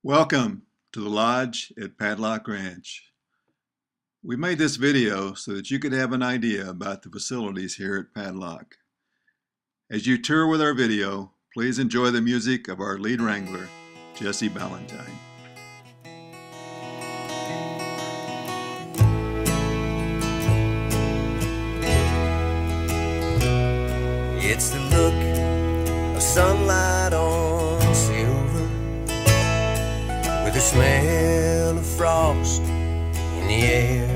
Welcome to the Lodge at Padlock Ranch. We made this video so that you could have an idea about the facilities here at Padlock. As you tour with our video, please enjoy the music of our lead wrangler, Jesse Ballantyne. It's the look of sunlight on silver, with the smell of frost in the air,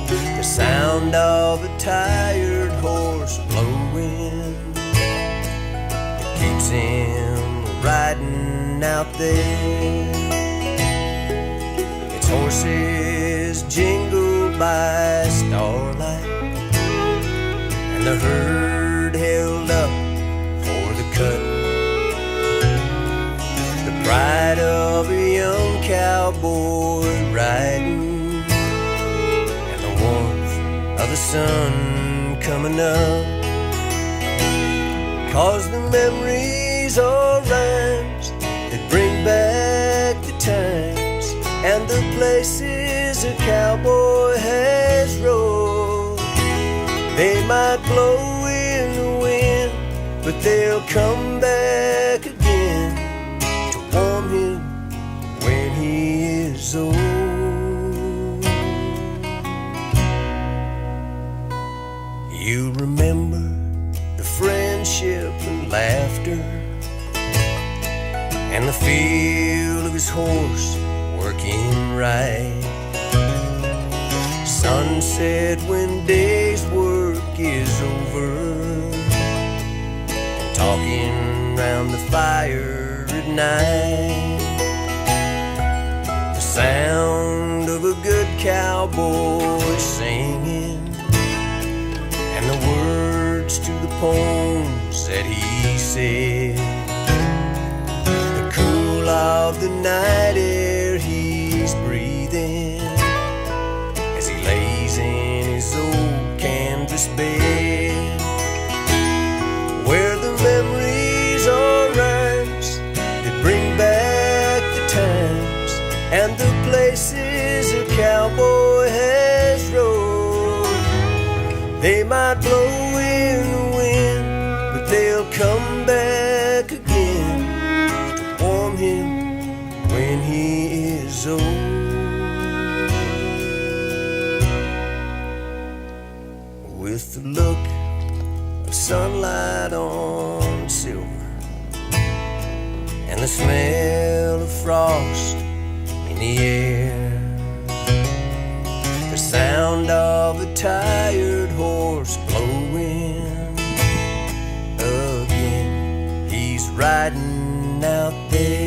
the sound of a tired horse blowing that keeps him riding out there. Its horses jingle by starlight, and the herd held up for the cut. The pride of a young cowboy riding, and the warmth of the sun coming up, 'cause the memories are rhymes that bring back the times and the places a cowboy has rode. They might blow in the wind, but they'll come back again to warm him when he is old. You remember the friendship and laughter, and the feel of his horse working right. Sunset when day's work is over, and talking round the fire at night. The sound of a good cowboy singing, and the words to the poems that he said. The cool of the night air he's breathing as he lays in his old canvas bed, where the memories are rhymes that bring back the times and the places a cowboy has rode. They might blow in the wind, but they'll come back again to warm him when he is old. With the look of sunlight on silver, and the smell of frost in the air, the sound of a tired horse blowing again, he's riding out there.